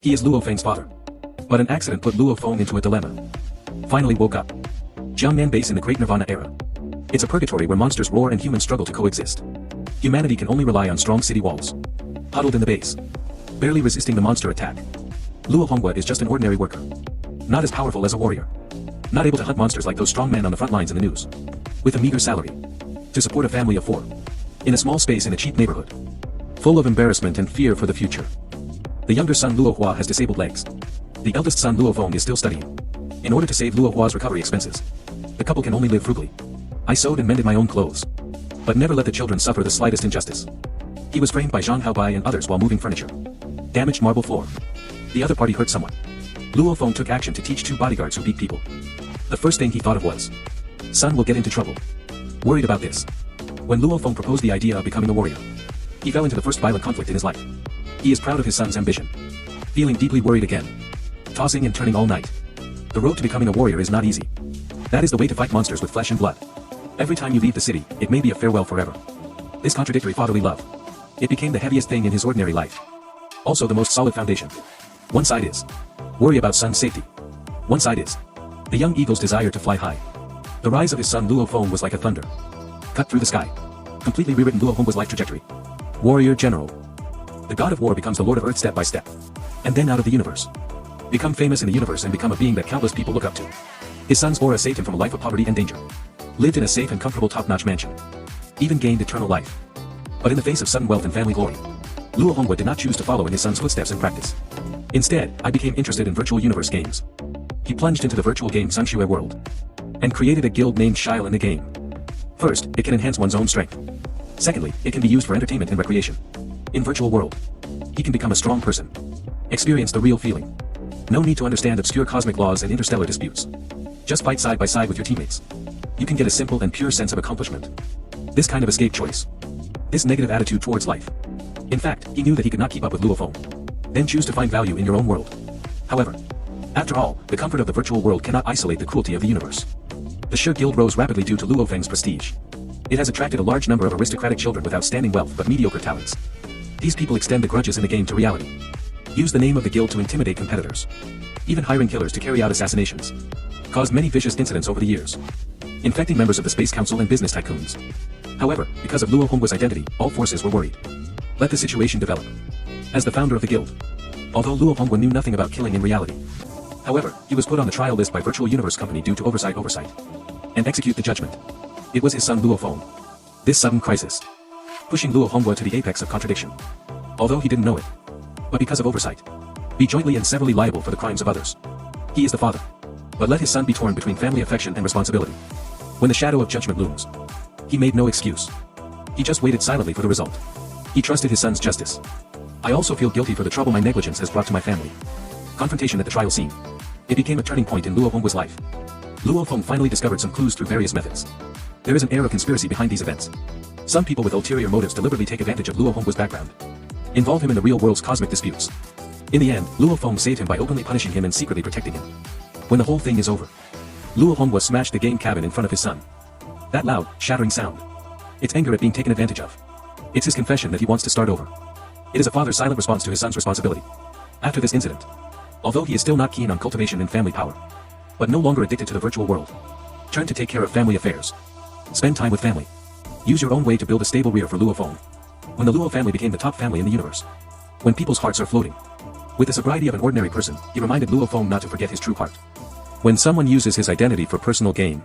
He is Luo Feng's father. But an accident put Luo Feng into a dilemma. Finally woke up. Jiangnan Base in the Great Nirvana era. It's a purgatory where monsters roar and humans struggle to coexist. Humanity can only rely on strong city walls. Huddled in the base, barely resisting the monster attack, Luo Honghua is just an ordinary worker. Not as powerful as a warrior. Not able to hunt monsters like those strong men on the front lines in the news. With a meager salary. To support a family of 4. In a small space in a cheap neighborhood. Full of embarrassment and fear for the future. The younger son Luo Hua has disabled legs. The eldest son Luo Feng is still studying. In order to save Luo Hua's recovery expenses, the couple can only live frugally. I sewed and mended my own clothes. But never let the children suffer the slightest injustice. He was framed by Zhang Haobai and others while moving furniture. Damaged marble floor. The other party hurt someone. Luo Feng took action to teach 2 bodyguards who beat people. The first thing he thought of was, son will get into trouble. Worried about this. When Luo Feng proposed the idea of becoming a warrior, he fell into the first violent conflict in his life. He is proud of his son's ambition. Feeling deeply worried again. Tossing and turning all night. The road to becoming a warrior is not easy. That is the way to fight monsters with flesh and blood. Every time you leave the city, it may be a farewell forever. This contradictory fatherly love. It became the heaviest thing in his ordinary life. Also the most solid foundation. One side is worry about son's safety. One side is the young eagle's desire to fly high. The rise of his son Luo Feng was like a thunder. Cut through the sky. Completely rewritten Luo Honghua's life trajectory. Warrior General. The god of war becomes the lord of earth step by step. And then out of the universe. Become famous in the universe and become a being that countless people look up to. His son's aura saved him from a life of poverty and danger. Lived in a safe and comfortable top-notch mansion. Even gained eternal life. But in the face of sudden wealth and family glory, Luo Honghua did not choose to follow in his son's footsteps in practice. Instead, I became interested in virtual universe games. He plunged into the virtual game Sangxue World. And created a guild named Shile in the game. First, it can enhance one's own strength. Secondly, it can be used for entertainment and recreation. In virtual world, he can become a strong person. Experience the real feeling. No need to understand obscure cosmic laws and interstellar disputes. Just fight side by side with your teammates. You can get a simple and pure sense of accomplishment. This kind of escape choice. This negative attitude towards life. In fact, he knew that he could not keep up with Luo Feng. Then choose to find value in your own world. However, after all, the comfort of the virtual world cannot isolate the cruelty of the universe. The Shi Guild rose rapidly due to Luo Feng's prestige. It has attracted a large number of aristocratic children with outstanding wealth but mediocre talents. These people extend the grudges in the game to reality. Use the name of the guild to intimidate competitors. Even hiring killers to carry out assassinations. Caused many vicious incidents over the years. Infecting members of the Space Council and business tycoons. However, because of Luo Honghua's identity, all forces were worried. Let the situation develop. As the founder of the guild, although Luo Honghua knew nothing about killing in reality, however, he was put on the trial list by Virtual Universe Company due to oversight, and execute the judgment. It was his son Luo Feng. This sudden crisis, pushing Luo Honghua to the apex of contradiction. Although he didn't know it, but because of oversight, be jointly and severally liable for the crimes of others. He is the father, but let his son be torn between family affection and responsibility. When the shadow of judgment looms, he made no excuse. He just waited silently for the result. He trusted his son's justice. I also feel guilty for the trouble my negligence has brought to my family. Confrontation at the trial scene. It became a turning point in Luo Honghua's life. Luo Feng finally discovered some clues through various methods. There is an air of conspiracy behind these events. Some people with ulterior motives deliberately take advantage of Luo Honghua's background. Involve him in the real world's cosmic disputes. In the end, Luo Feng saved him by openly punishing him and secretly protecting him. When the whole thing is over, Luo Honghua smashed the game cabin in front of his son. That loud, shattering sound. It's anger at being taken advantage of. It's his confession that he wants to start over. It is a father's silent response to his son's responsibility. After this incident, although he is still not keen on cultivation and family power, but no longer addicted to the virtual world, turn to take care of family affairs. Spend time with family. Use your own way to build a stable rear for Luo Feng. When the Luo family became the top family in the universe. When people's hearts are floating. With the sobriety of an ordinary person, he reminded Luo Feng not to forget his true heart. When someone uses his identity for personal gain,